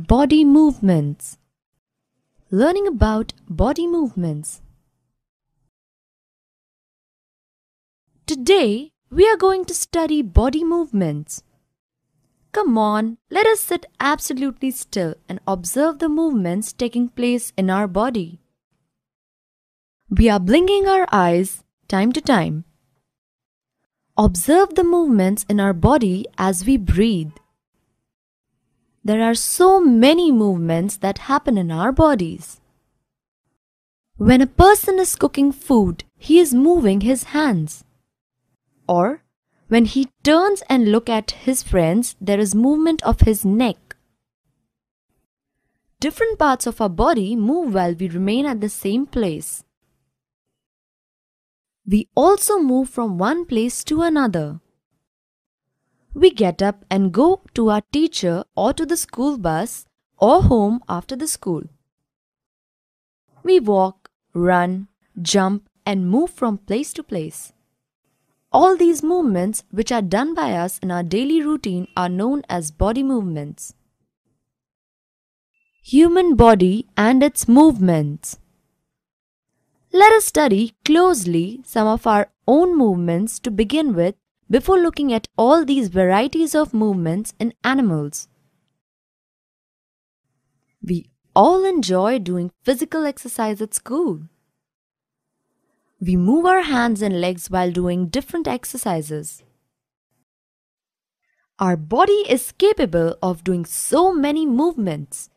Body movements. Learning about body movements. Today, we are going to study body movements. Come on, let us sit absolutely still and observe the movements taking place in our body. We are blinking our eyes time to time. Observe the movements in our body as we breathe. There are so many movements that happen in our bodies. When a person is cooking food, he is moving his hands. Or, when he turns and looks at his friends, there is movement of his neck. Different parts of our body move while we remain at the same place. We also move from one place to another. We get up and go to our teacher or to the school bus or home after the school. We walk, run, jump and move from place to place. All these movements which are done by us in our daily routine are known as body movements. Human body and its movements. Let us study closely some of our own movements to begin with before looking at all these varieties of movements in animals. We all enjoy doing physical exercise at school. We move our hands and legs while doing different exercises. Our body is capable of doing so many movements,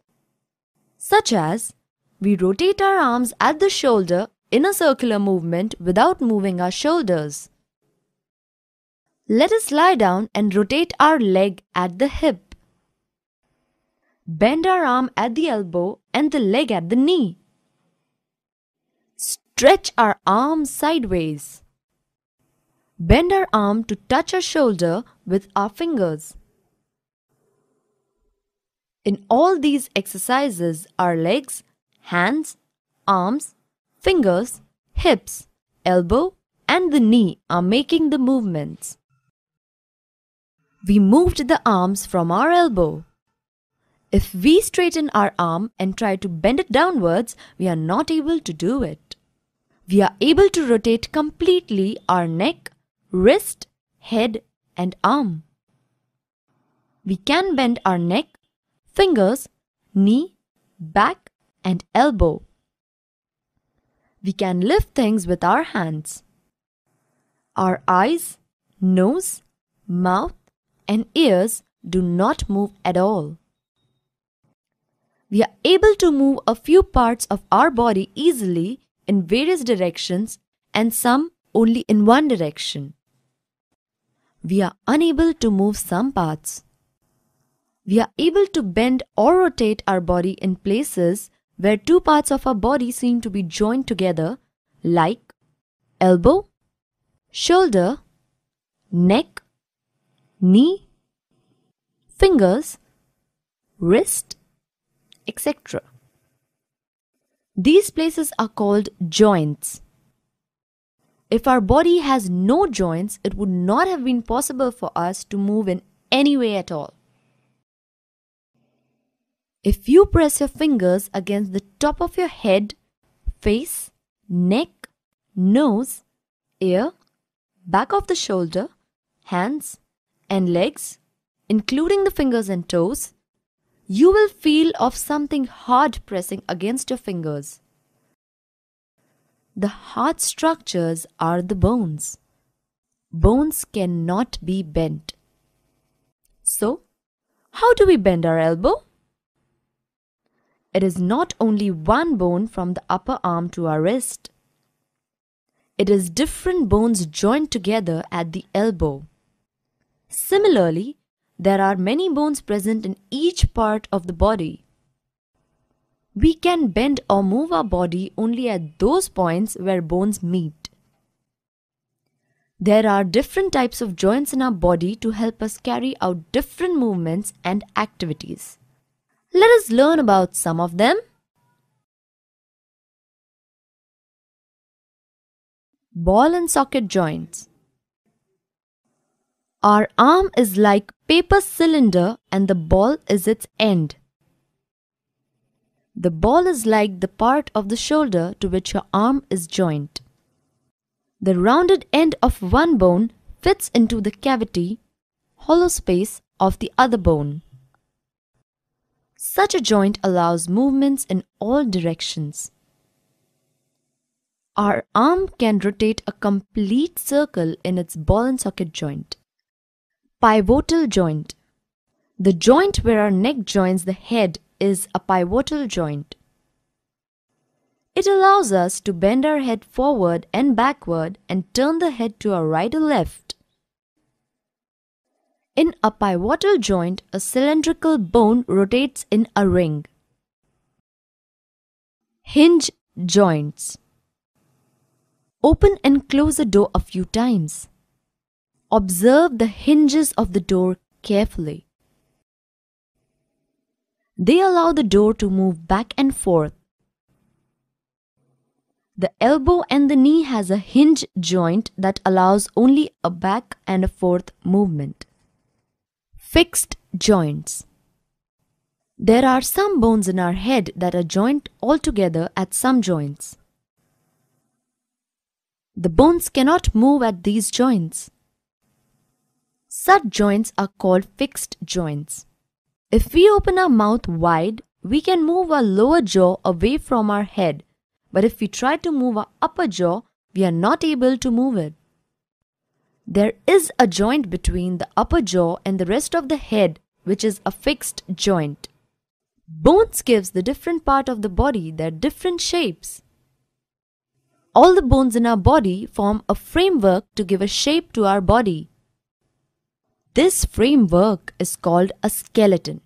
such as we rotate our arms at the shoulder in a circular movement without moving our shoulders. Let us lie down and rotate our leg at the hip. Bend our arm at the elbow and the leg at the knee. Stretch our arm sideways. Bend our arm to touch our shoulder with our fingers. In all these exercises, our legs, hands, arms, fingers, hips, elbow, and the knee are making the movements. We moved the arms from our elbow. If we straighten our arm and try to bend it downwards, we are not able to do it. We are able to rotate completely our neck, wrist, head, and arm. We can bend our neck, fingers, knee, back, and elbow. We can lift things with our hands. Our eyes, nose, mouth, and ears do not move at all. We are able to move a few parts of our body easily in various directions and some only in one direction. We are unable to move some parts. We are able to bend or rotate our body in places where two parts of our body seem to be joined together, like elbow, shoulder, neck, knee, fingers, wrist, etc. These places are called joints. If our body has no joints, it would not have been possible for us to move in any way at all. If you press your fingers against the top of your head, face, neck, nose, ear, back of the shoulder, hands, and legs, including the fingers and toes, you will feel of something hard pressing against your fingers. The hard structures are the bones. Bones cannot be bent. So, how do we bend our elbow? It is not only one bone from the upper arm to our wrist. It is different bones joined together at the elbow. Similarly, there are many bones present in each part of the body. We can bend or move our body only at those points where bones meet. There are different types of joints in our body to help us carry out different movements and activities. Let us learn about some of them. Ball and socket joints. Our arm is like paper cylinder and the ball is its end. The ball is like the part of the shoulder to which your arm is joined. The rounded end of one bone fits into the cavity, hollow space of the other bone. Such a joint allows movements in all directions. Our arm can rotate a complete circle in its ball and socket joint. Pivotal joint. The joint where our neck joins the head is a pivotal joint. It allows us to bend our head forward and backward and turn the head to our right or left. In a pivotal joint, a cylindrical bone rotates in a ring. Hinge joints. Open and close a door a few times. Observe the hinges of the door carefully. They allow the door to move back and forth. The elbow and the knee has a hinge joint that allows only a back and a forth movement. Fixed joints. There are some bones in our head that are joined altogether at some joints. The bones cannot move at these joints. Such joints are called fixed joints. If we open our mouth wide, we can move our lower jaw away from our head, but if we try to move our upper jaw, we are not able to move it. There is a joint between the upper jaw and the rest of the head, which is a fixed joint. Bones gives the different part of the body their different shapes. All the bones in our body form a framework to give a shape to our body. This framework is called a skeleton.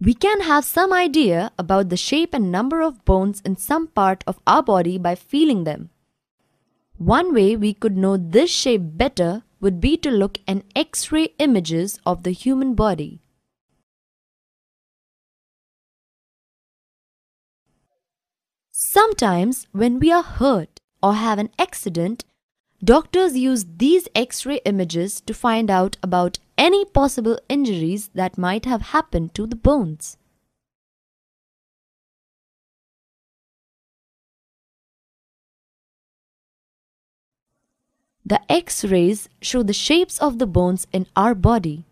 We can have some idea about the shape and number of bones in some part of our body by feeling them. One way we could know this shape better would be to look at X-ray images of the human body. Sometimes when we are hurt or have an accident, doctors use these X-ray images to find out about any possible injuries that might have happened to the bones. The X-rays show the shapes of the bones in our body.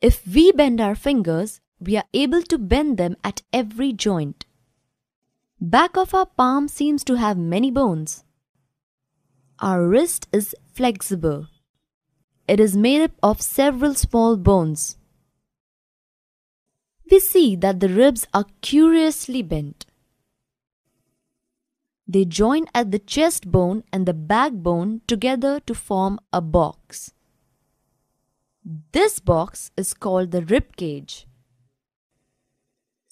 If we bend our fingers, we are able to bend them at every joint. Back of our palm seems to have many bones. Our wrist is flexible. It is made up of several small bones. We see that the ribs are curiously bent. They join at the chest bone and the backbone together to form a box. This box is called the rib cage.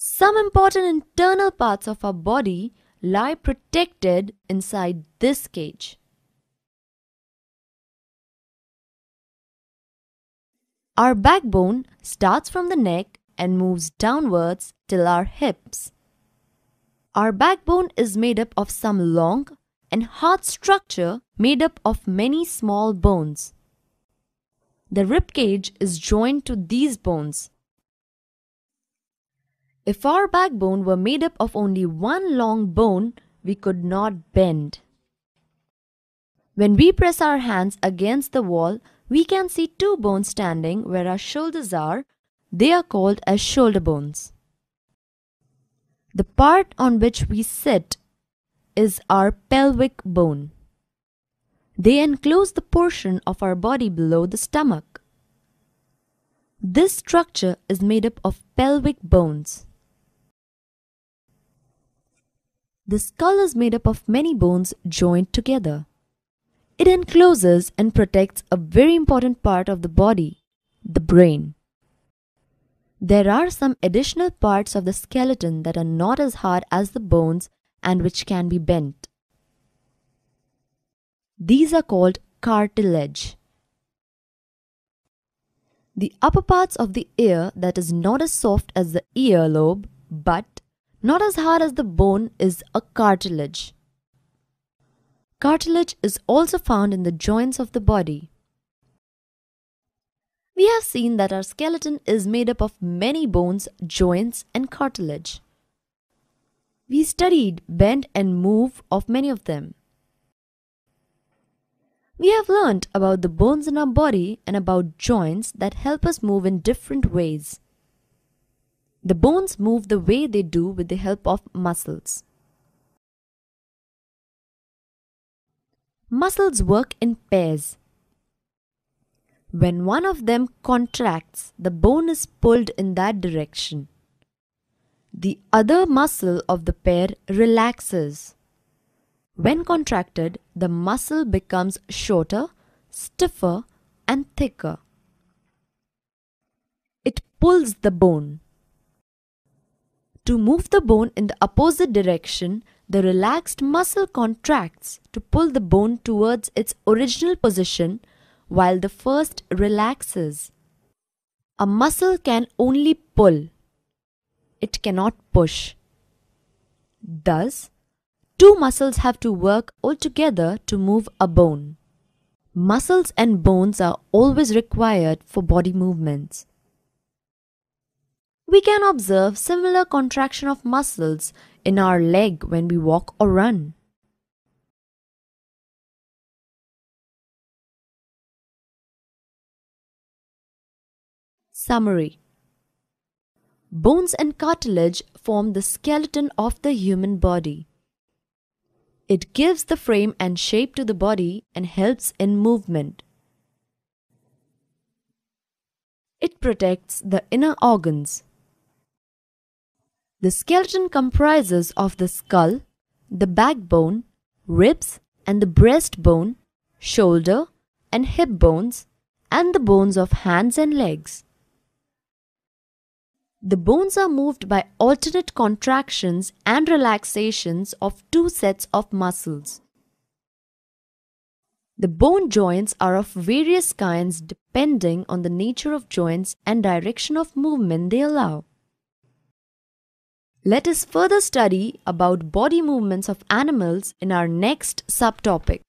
Some important internal parts of our body lie protected inside this cage. Our backbone starts from the neck and moves downwards till our hips. Our backbone is made up of some long and hard structure made up of many small bones. The rib cage is joined to these bones. If our backbone were made up of only one long bone, we could not bend. When we press our hands against the wall, we can see two bones standing where our shoulders are. They are called as shoulder bones. The part on which we sit is our pelvic bone. They enclose the portion of our body below the stomach. This structure is made up of pelvic bones. The skull is made up of many bones joined together. It encloses and protects a very important part of the body, the brain. There are some additional parts of the skeleton that are not as hard as the bones and which can be bent. These are called cartilage. The upper parts of the ear that is not as soft as the earlobe but not as hard as the bone is a cartilage. Cartilage is also found in the joints of the body. We have seen that our skeleton is made up of many bones, joints, and cartilage. We studied bend and move of many of them. We have learnt about the bones in our body and about joints that help us move in different ways. The bones move the way they do with the help of muscles. Muscles work in pairs. When one of them contracts, the bone is pulled in that direction. The other muscle of the pair relaxes. When contracted, the muscle becomes shorter, stiffer, and thicker. It pulls the bone. To move the bone in the opposite direction, the relaxed muscle contracts to pull the bone towards its original position, while the first relaxes. A muscle can only pull. It cannot push. Thus, two muscles have to work altogether to move a bone. Muscles and bones are always required for body movements. We can observe similar contraction of muscles in our leg when we walk or run. Summary. Bones and cartilage form the skeleton of the human body. It gives the frame and shape to the body and helps in movement. It protects the inner organs. The skeleton comprises of the skull, the backbone, ribs and the breastbone, shoulder and hip bones, and the bones of hands and legs. The bones are moved by alternate contractions and relaxations of two sets of muscles. The bone joints are of various kinds depending on the nature of joints and direction of movement they allow. Let us further study about body movements of animals in our next subtopic.